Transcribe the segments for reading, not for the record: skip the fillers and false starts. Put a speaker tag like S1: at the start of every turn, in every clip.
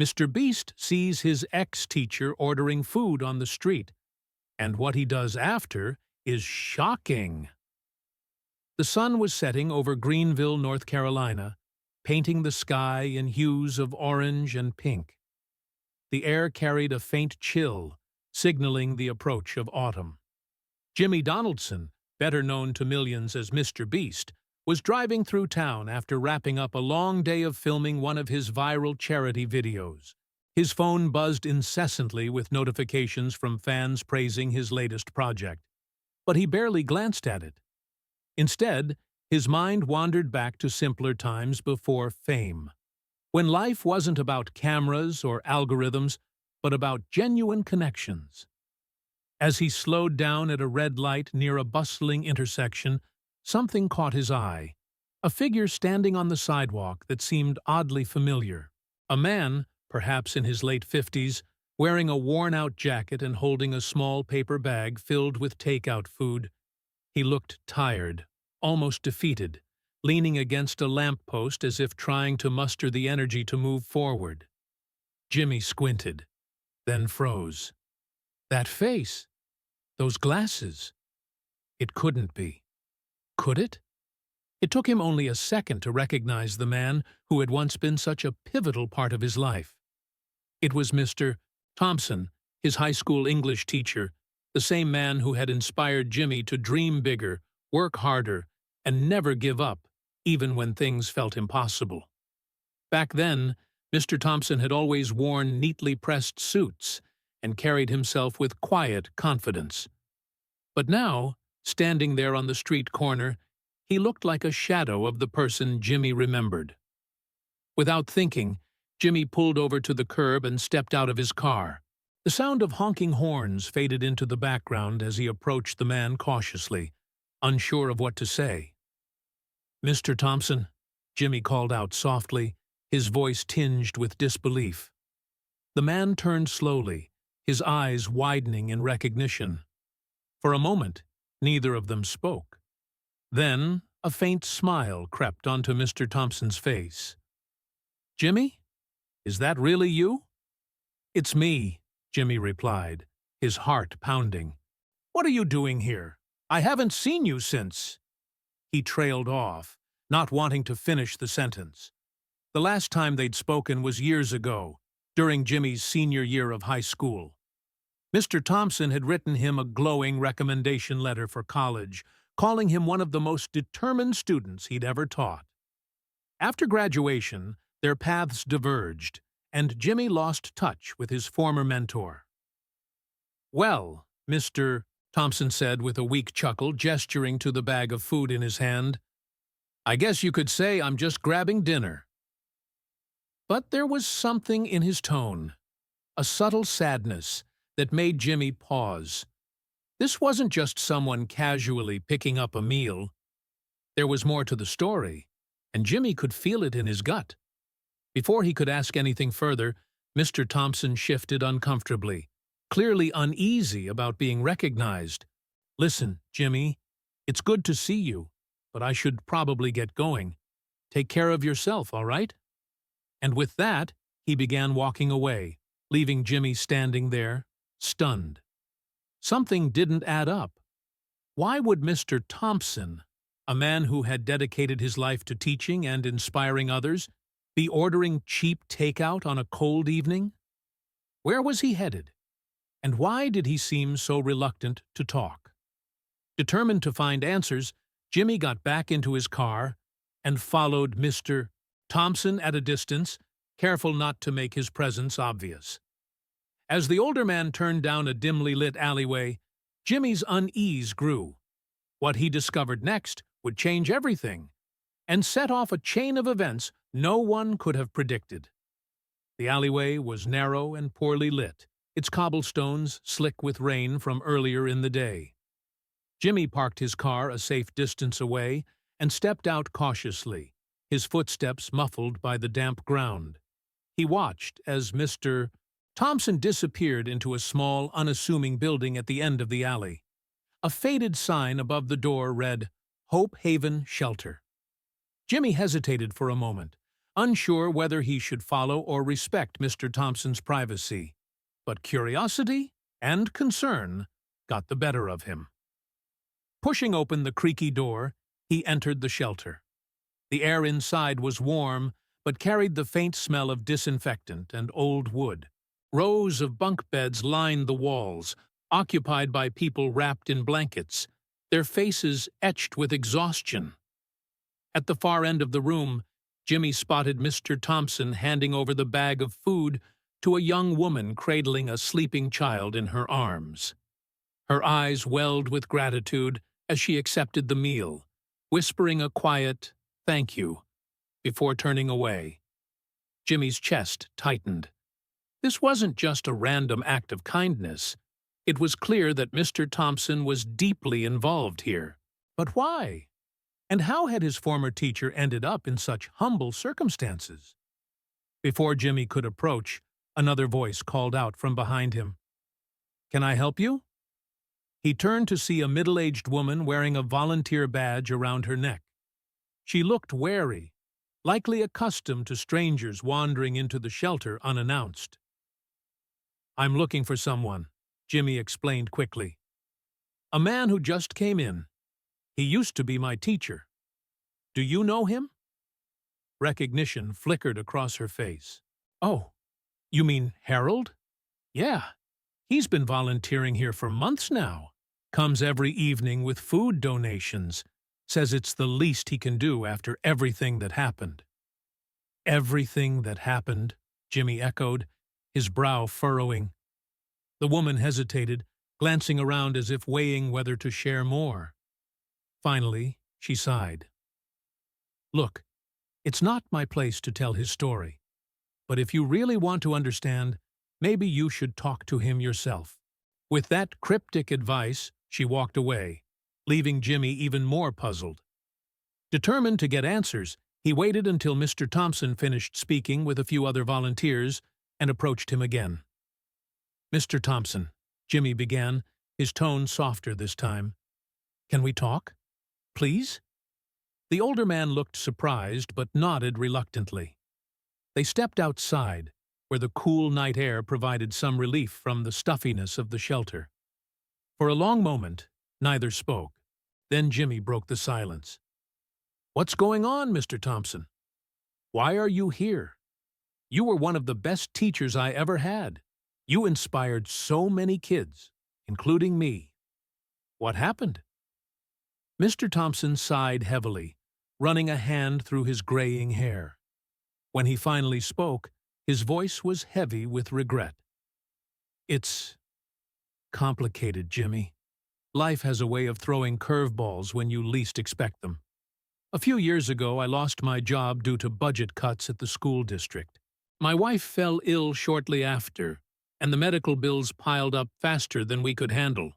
S1: Mr. Beast sees his ex-teacher ordering food on the street, and what he does after is shocking. The sun was setting over Greenville, North Carolina, painting the sky in hues of orange and pink. The air carried a faint chill, signaling the approach of autumn. Jimmy Donaldson, better known to millions as Mr. Beast, was driving through town after wrapping up a long day of filming one of his viral charity videos. His phone buzzed incessantly with notifications from fans praising his latest project, but he barely glanced at it. Instead, his mind wandered back to simpler times before fame, when life wasn't about cameras or algorithms, but about genuine connections. As he slowed down at a red light near a bustling intersection, something caught his eye, a figure standing on the sidewalk that seemed oddly familiar. A man, perhaps in his late 50s, wearing a worn-out jacket and holding a small paper bag filled with takeout food. He looked tired, almost defeated, leaning against a lamppost as if trying to muster the energy to move forward. Jimmy squinted, then froze. That face! Those glasses! It couldn't be. Could it? It took him only a second to recognize the man who had once been such a pivotal part of his life. It was Mr. Thompson, his high school English teacher, the same man who had inspired Jimmy to dream bigger, work harder, and never give up, even when things felt impossible. Back then, Mr. Thompson had always worn neatly pressed suits and carried himself with quiet confidence. But now, standing there on the street corner, he looked like a shadow of the person Jimmy remembered. Without thinking, Jimmy pulled over to the curb and stepped out of his car. The sound of honking horns faded into the background as he approached the man cautiously, unsure of what to say. "Mr. Thompson," Jimmy called out softly, his voice tinged with disbelief. The man turned slowly, his eyes widening in recognition. For a moment, neither of them spoke. Then, a faint smile crept onto Mr. Thompson's face. "Jimmy? Is that really you?" "It's me," Jimmy replied, his heart pounding. "What are you doing here? I haven't seen you since—" He trailed off, not wanting to finish the sentence. The last time they'd spoken was years ago, during Jimmy's senior year of high school. Mr. Thompson had written him a glowing recommendation letter for college, calling him one of the most determined students he'd ever taught. After graduation, their paths diverged, and Jimmy lost touch with his former mentor. "Well," Mr. Thompson said with a weak chuckle, gesturing to the bag of food in his hand, "I guess you could say I'm just grabbing dinner." But there was something in his tone, a subtle sadness, that made Jimmy pause. This wasn't just someone casually picking up a meal. There was more to the story, and Jimmy could feel it in his gut. Before he could ask anything further, Mr. Thompson shifted uncomfortably, clearly uneasy about being recognized. "Listen, Jimmy, it's good to see you, but I should probably get going. Take care of yourself, all right?" And with that, he began walking away, leaving Jimmy standing there, stunned. Something didn't add up. Why would Mr. Thompson, a man who had dedicated his life to teaching and inspiring others, be ordering cheap takeout on a cold evening? Where was he headed? And why did he seem so reluctant to talk? Determined to find answers, Jimmy got back into his car and followed Mr. Thompson at a distance, careful not to make his presence obvious. As the older man turned down a dimly lit alleyway, Jimmy's unease grew. What he discovered next would change everything, and set off a chain of events no one could have predicted. The alleyway was narrow and poorly lit, its cobblestones slick with rain from earlier in the day. Jimmy parked his car a safe distance away and stepped out cautiously, his footsteps muffled by the damp ground. He watched as Mr. Thompson disappeared into a small, unassuming building at the end of the alley. A faded sign above the door read, "Hope Haven Shelter." Jimmy hesitated for a moment, unsure whether he should follow or respect Mr. Thompson's privacy. But curiosity and concern got the better of him. Pushing open the creaky door, he entered the shelter. The air inside was warm, but carried the faint smell of disinfectant and old wood. Rows of bunk beds lined the walls, occupied by people wrapped in blankets, their faces etched with exhaustion. At the far end of the room, Jimmy spotted Mr. Thompson handing over the bag of food to a young woman cradling a sleeping child in her arms. Her eyes welled with gratitude as she accepted the meal, whispering a quiet, "Thank you," before turning away. Jimmy's chest tightened. This wasn't just a random act of kindness. It was clear that Mr. Thompson was deeply involved here. But why? And how had his former teacher ended up in such humble circumstances? Before Jimmy could approach, another voice called out from behind him. "Can I help you?" He turned to see a middle-aged woman wearing a volunteer badge around her neck. She looked wary, likely accustomed to strangers wandering into the shelter unannounced. "I'm looking for someone," Jimmy explained quickly. "A man who just came in. He used to be my teacher. Do you know him?" Recognition flickered across her face. "Oh, you mean Harold? Yeah, he's been volunteering here for months now. Comes every evening with food donations. Says it's the least he can do after everything that happened." "Everything that happened," Jimmy echoed, his brow furrowing. The woman hesitated, glancing around as if weighing whether to share more. Finally, she sighed. "Look, it's not my place to tell his story, but if you really want to understand, maybe you should talk to him yourself." With that cryptic advice, she walked away, leaving Jimmy even more puzzled. Determined to get answers, he waited until Mr. Thompson finished speaking with a few other volunteers and approached him again. "Mr. Thompson," Jimmy began, his tone softer this time. "Can we talk? Please?" The older man looked surprised but nodded reluctantly. They stepped outside, where the cool night air provided some relief from the stuffiness of the shelter. For a long moment, neither spoke. Then Jimmy broke the silence. "What's going on, Mr. Thompson? Why are you here? You were one of the best teachers I ever had. You inspired so many kids, including me. What happened?" Mr. Thompson sighed heavily, running a hand through his graying hair. When he finally spoke, his voice was heavy with regret. "It's complicated, Jimmy. Life has a way of throwing curveballs when you least expect them. A few years ago, I lost my job due to budget cuts at the school district. My wife fell ill shortly after, and the medical bills piled up faster than we could handle.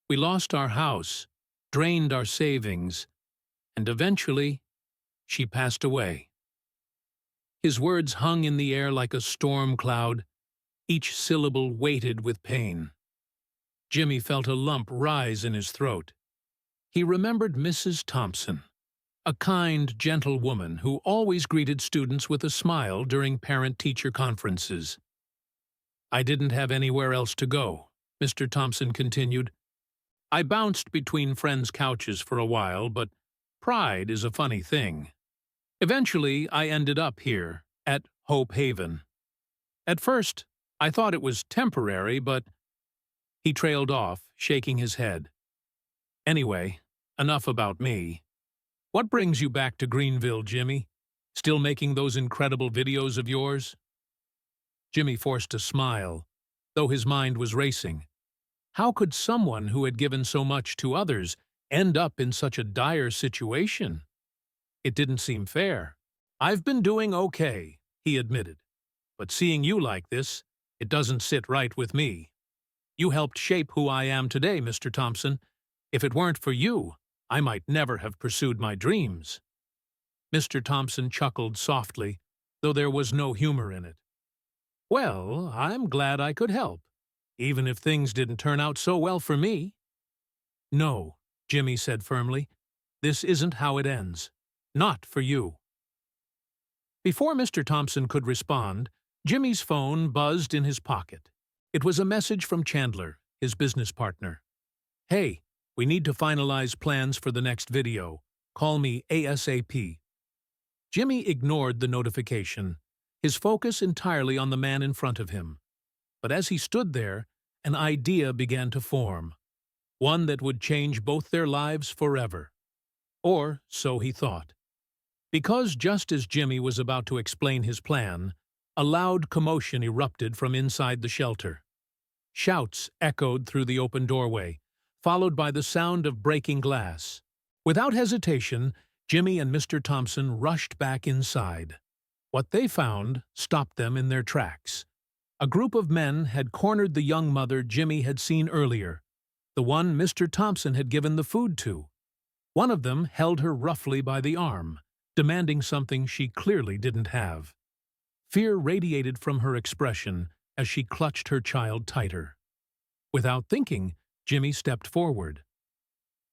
S1: We lost our house, drained our savings, and eventually, she passed away." His words hung in the air like a storm cloud, each syllable weighted with pain. Jimmy felt a lump rise in his throat. He remembered Mrs. Thompson, a kind, gentle woman who always greeted students with a smile during parent-teacher conferences. "I didn't have anywhere else to go," Mr. Thompson continued. "I bounced between friends' couches for a while, but pride is a funny thing. Eventually, I ended up here, at Hope Haven. At first, I thought it was temporary, but—" He trailed off, shaking his head. "Anyway, enough about me. What brings you back to Greenville, Jimmy? Still making those incredible videos of yours?" Jimmy forced a smile, though his mind was racing. How could someone who had given so much to others end up in such a dire situation? It didn't seem fair. "I've been doing okay," he admitted. "But seeing you like this, it doesn't sit right with me. You helped shape who I am today, Mr. Thompson. If it weren't for you, I might never have pursued my dreams." Mr. Thompson chuckled softly, though there was no humor in it. "Well, I'm glad I could help, even if things didn't turn out so well for me." "No," Jimmy said firmly. "This isn't how it ends. Not for you." Before Mr. Thompson could respond, Jimmy's phone buzzed in his pocket. It was a message from Chandler, his business partner. "Hey, we need to finalize plans for the next video. Call me ASAP." Jimmy ignored the notification, his focus entirely on the man in front of him. But as he stood there, an idea began to form, one that would change both their lives forever. Or so he thought. Because just as Jimmy was about to explain his plan, a loud commotion erupted from inside the shelter. Shouts echoed through the open doorway, followed by the sound of breaking glass. Without hesitation, Jimmy and Mr. Thompson rushed back inside. What they found stopped them in their tracks. A group of men had cornered the young mother Jimmy had seen earlier, the one Mr. Thompson had given the food to. One of them held her roughly by the arm, demanding something she clearly didn't have. Fear radiated from her expression as she clutched her child tighter. Without thinking, Jimmy stepped forward.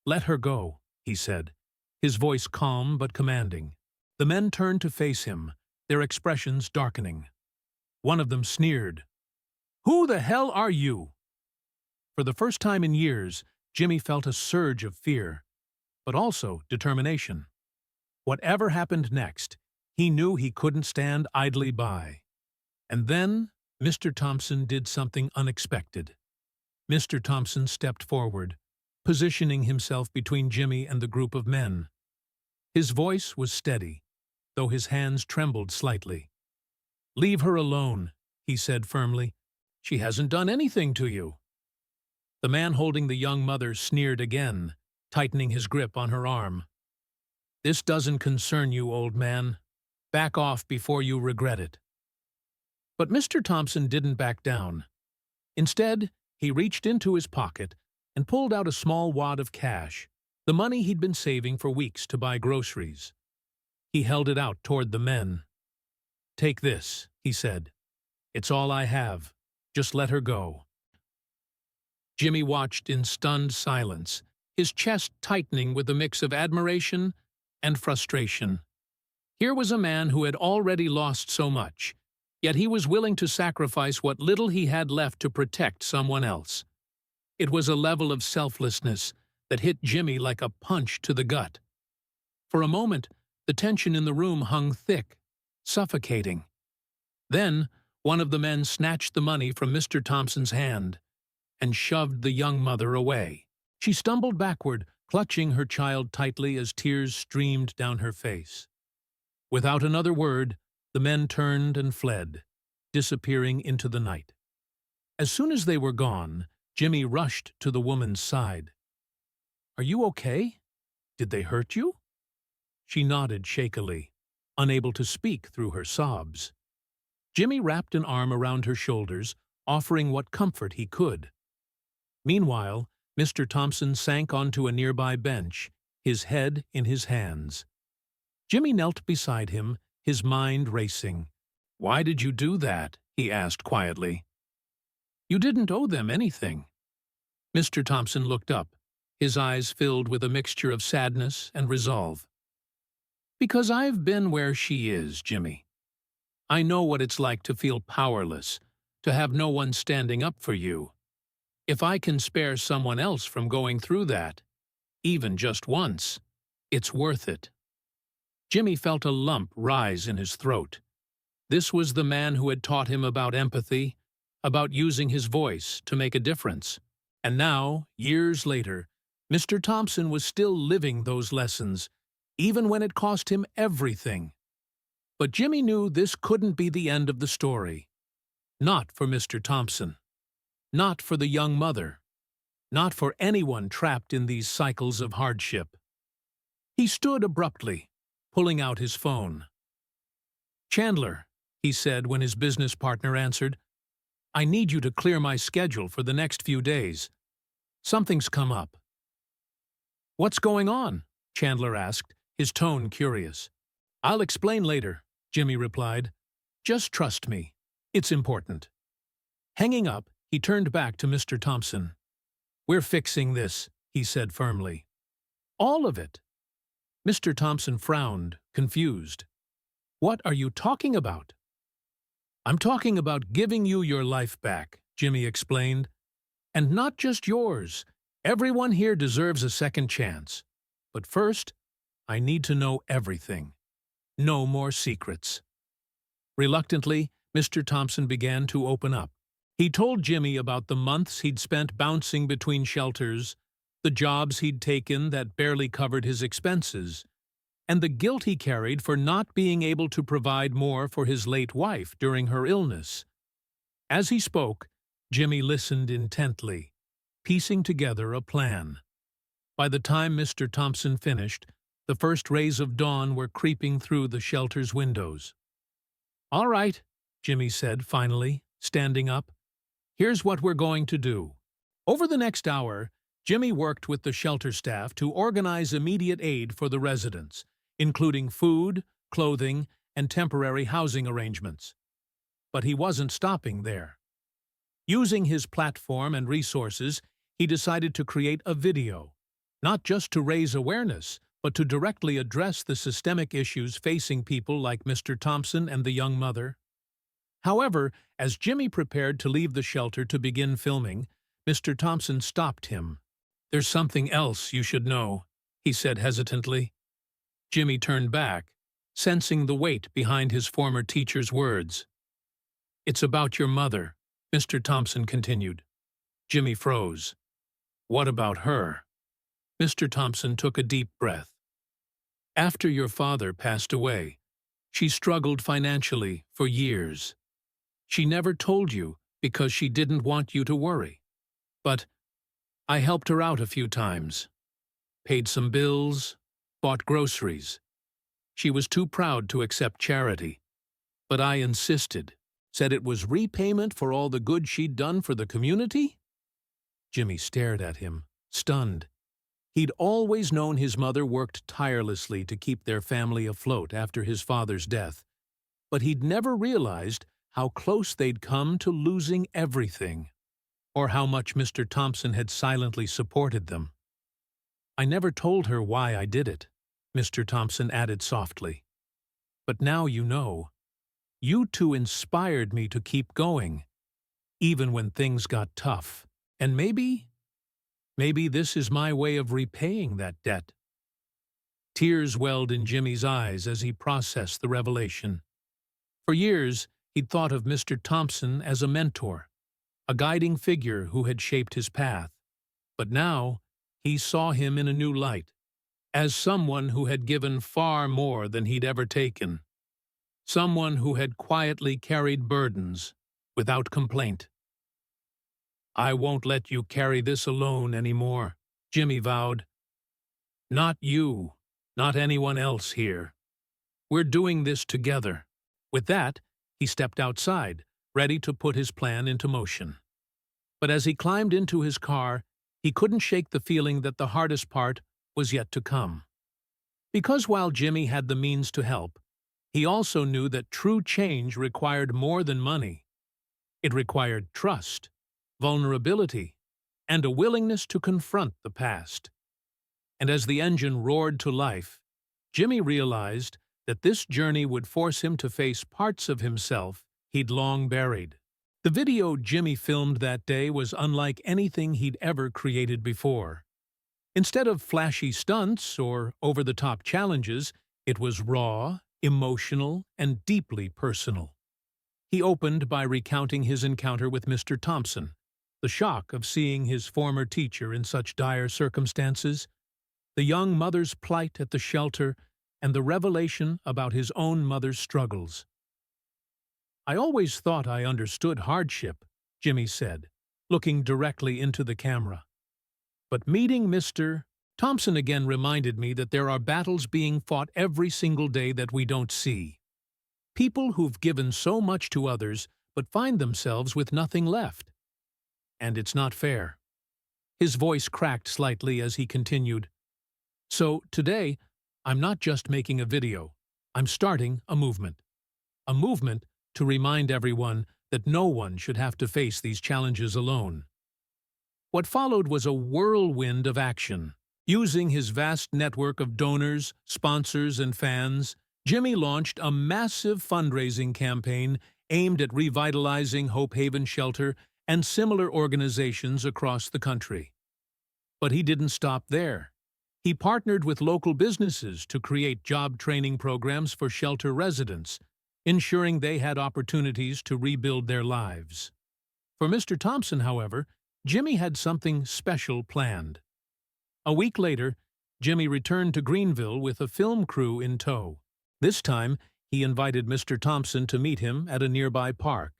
S1: "Let her go," he said, his voice calm but commanding. The men turned to face him, their expressions darkening. One of them sneered. "Who the hell are you?" For the first time in years, Jimmy felt a surge of fear, but also determination. Whatever happened next, he knew he couldn't stand idly by. And then Mr. Thompson did something unexpected. Mr. Thompson stepped forward, positioning himself between Jimmy and the group of men. His voice was steady, though his hands trembled slightly. "Leave her alone," he said firmly. "She hasn't done anything to you." The man holding the young mother sneered again, tightening his grip on her arm. "This doesn't concern you, old man. Back off before you regret it." But Mr. Thompson didn't back down. Instead, he reached into his pocket and pulled out a small wad of cash, the money he'd been saving for weeks to buy groceries. He held it out toward the men. "Take this," he said. "It's all I have. Just let her go." Jimmy watched in stunned silence, his chest tightening with a mix of admiration and frustration. Here was a man who had already lost so much, yet he was willing to sacrifice what little he had left to protect someone else. It was a level of selflessness that hit Jimmy like a punch to the gut. For a moment, the tension in the room hung thick, suffocating. Then, one of the men snatched the money from Mr. Thompson's hand and shoved the young mother away. She stumbled backward, clutching her child tightly as tears streamed down her face. Without another word, the men turned and fled, disappearing into the night. As soon as they were gone, Jimmy rushed to the woman's side. "Are you okay? Did they hurt you?" She nodded shakily, unable to speak through her sobs. Jimmy wrapped an arm around her shoulders, offering what comfort he could. Meanwhile, Mr. Thompson sank onto a nearby bench, his head in his hands. Jimmy knelt beside him, his mind racing. "Why did you do that?" he asked quietly. "You didn't owe them anything." Mr. Thompson looked up, his eyes filled with a mixture of sadness and resolve. "Because I've been where she is, Jimmy. I know what it's like to feel powerless, to have no one standing up for you. If I can spare someone else from going through that, even just once, it's worth it." Jimmy felt a lump rise in his throat. This was the man who had taught him about empathy, about using his voice to make a difference. And now, years later, Mr. Thompson was still living those lessons, even when it cost him everything. But Jimmy knew this couldn't be the end of the story. Not for Mr. Thompson. Not for the young mother. Not for anyone trapped in these cycles of hardship. He stood abruptly, pulling out his phone. "Chandler," he said when his business partner answered, "I need you to clear my schedule for the next few days. Something's come up." "What's going on?" Chandler asked, his tone curious. "I'll explain later," Jimmy replied. "Just trust me. It's important." Hanging up, he turned back to Mr. Thompson. "We're fixing this," he said firmly. "All of it?" Mr. Thompson frowned, confused. What are you talking about? I'm talking about giving you your life back, Jimmy explained. And not just yours. Everyone here deserves a second chance. But first, I need to know everything. No more secrets. Reluctantly, Mr. Thompson began to open up. He told Jimmy about the months he'd spent bouncing between shelters, the jobs he'd taken that barely covered his expenses, and the guilt he carried for not being able to provide more for his late wife during her illness. As he spoke, Jimmy listened intently, piecing together a plan. By the time Mr. Thompson finished, the first rays of dawn were creeping through the shelter's windows. "All right," Jimmy said finally, standing up. "Here's what we're going to do." Over the next hour, Jimmy worked with the shelter staff to organize immediate aid for the residents, including food, clothing, and temporary housing arrangements. But he wasn't stopping there. Using his platform and resources, he decided to create a video, not just to raise awareness, but to directly address the systemic issues facing people like Mr. Thompson and the young mother. However, as Jimmy prepared to leave the shelter to begin filming, Mr. Thompson stopped him. "There's something else you should know," he said hesitantly. Jimmy turned back, sensing the weight behind his former teacher's words. "It's about your mother," Mr. Thompson continued. Jimmy froze. "What about her?" Mr. Thompson took a deep breath. "After your father passed away, she struggled financially for years. She never told you because she didn't want you to worry. But I helped her out a few times. Paid some bills, bought groceries. She was too proud to accept charity. But I insisted, said it was repayment for all the good she'd done for the community?" Jimmy stared at him, stunned. He'd always known his mother worked tirelessly to keep their family afloat after his father's death, but he'd never realized how close they'd come to losing everything, or how much Mr. Thompson had silently supported them. "I never told her why I did it," Mr. Thompson added softly. "But now you know. You two inspired me to keep going, even when things got tough. And maybe this is my way of repaying that debt." Tears welled in Jimmy's eyes as he processed the revelation. For years, he'd thought of Mr. Thompson as a mentor, a guiding figure who had shaped his path. But now, he saw him in a new light, as someone who had given far more than he'd ever taken. Someone who had quietly carried burdens without complaint. "I won't let you carry this alone anymore," Jimmy vowed. "Not you, not anyone else here. We're doing this together." With that, he stepped outside, ready to put his plan into motion. But as he climbed into his car, he couldn't shake the feeling that the hardest part was yet to come. Because while Jimmy had the means to help, he also knew that true change required more than money. It required trust, vulnerability, and a willingness to confront the past. And as the engine roared to life, Jimmy realized that this journey would force him to face parts of himself he'd long buried. The video Jimmy filmed that day was unlike anything he'd ever created before. Instead of flashy stunts or over-the-top challenges, it was raw, emotional, and deeply personal. He opened by recounting his encounter with Mr. Thompson, the shock of seeing his former teacher in such dire circumstances, the young mother's plight at the shelter, and the revelation about his own mother's struggles. "I always thought I understood hardship," Jimmy said, looking directly into the camera. "But meeting Mr. Thompson again reminded me that there are battles being fought every single day that we don't see. People who've given so much to others but find themselves with nothing left. And it's not fair." His voice cracked slightly as he continued. "So, today, I'm not just making a video. I'm starting a movement. A movement to remind everyone that no one should have to face these challenges alone." What followed was a whirlwind of action. Using his vast network of donors, sponsors, and fans, Jimmy launched a massive fundraising campaign aimed at revitalizing Hope Haven Shelter and similar organizations across the country. But he didn't stop there. He partnered with local businesses to create job training programs for shelter residents, ensuring they had opportunities to rebuild their lives. For Mr. Thompson, however, Jimmy had something special planned. A week later, Jimmy returned to Greenville with a film crew in tow. This time, he invited Mr. Thompson to meet him at a nearby park,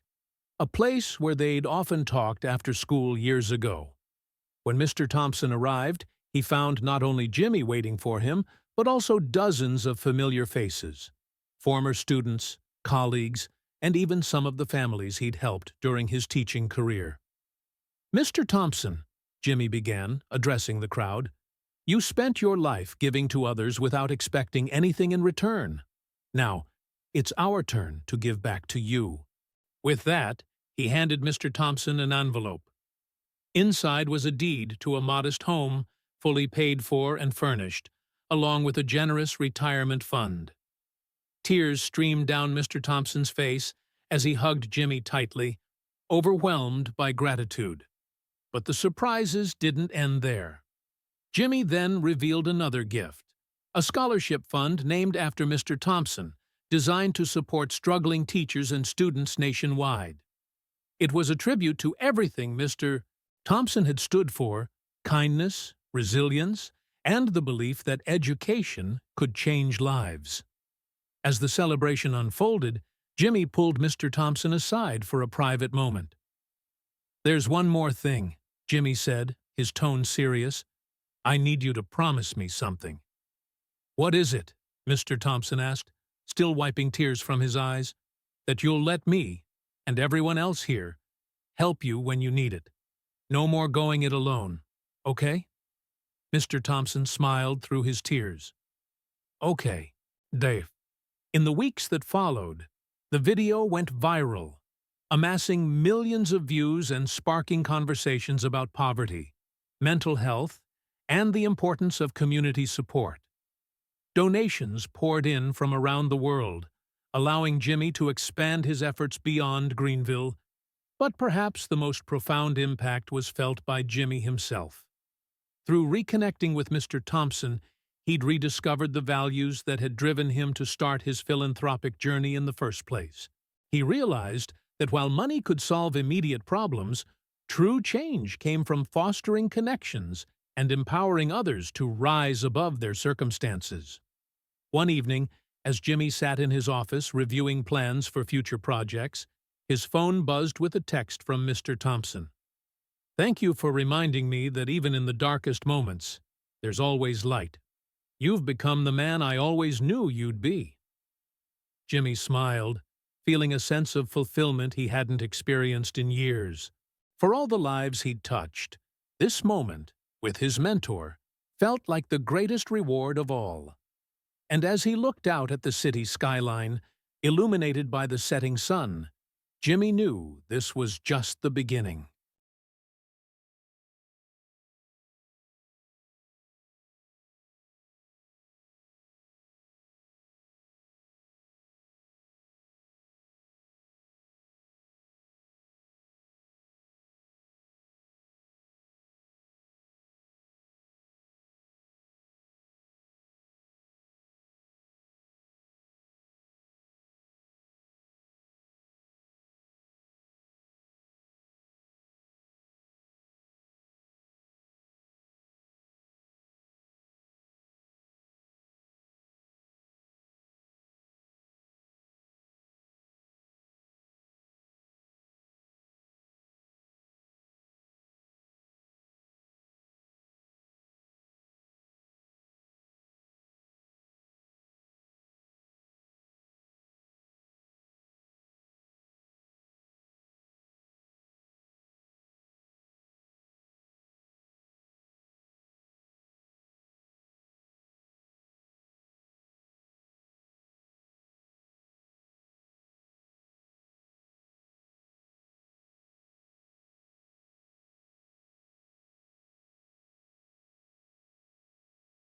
S1: a place where they'd often talked after school years ago. When Mr. Thompson arrived, he found not only Jimmy waiting for him, but also dozens of familiar faces, former students, colleagues, and even some of the families he'd helped during his teaching career. "Mr. Thompson," Jimmy began, addressing the crowd, "you spent your life giving to others without expecting anything in return. Now, it's our turn to give back to you." With that, he handed Mr. Thompson an envelope. Inside was a deed to a modest home, fully paid for and furnished, along with a generous retirement fund. Tears streamed down Mr. Thompson's face as he hugged Jimmy tightly, overwhelmed by gratitude. But the surprises didn't end there. Jimmy then revealed another gift, a scholarship fund named after Mr. Thompson, designed to support struggling teachers and students nationwide. It was a tribute to everything Mr. Thompson had stood for: kindness, resilience, and the belief that education could change lives. As the celebration unfolded, Jimmy pulled Mr. Thompson aside for a private moment. "There's one more thing," Jimmy said, his tone serious. "I need you to promise me something." "What is it?" Mr. Thompson asked, still wiping tears from his eyes. "That you'll let me, and everyone else here, help you when you need it. No more going it alone, okay?" Mr. Thompson smiled through his tears. "Okay, Dave." In the weeks that followed, the video went viral, amassing millions of views and sparking conversations about poverty, mental health, and the importance of community support. Donations poured in from around the world, allowing Jimmy to expand his efforts beyond Greenville, but perhaps the most profound impact was felt by Jimmy himself. Through reconnecting with Mr. Thompson, he'd rediscovered the values that had driven him to start his philanthropic journey in the first place. He realized that while money could solve immediate problems, true change came from fostering connections and empowering others to rise above their circumstances. One evening, as Jimmy sat in his office reviewing plans for future projects, his phone buzzed with a text from Mr. Thompson. "Thank you for reminding me that even in the darkest moments, there's always light. You've become the man I always knew you'd be." Jimmy smiled, feeling a sense of fulfillment he hadn't experienced in years. For all the lives he'd touched, this moment, with his mentor, felt like the greatest reward of all. And as he looked out at the city skyline, illuminated by the setting sun, Jimmy knew this was just the beginning.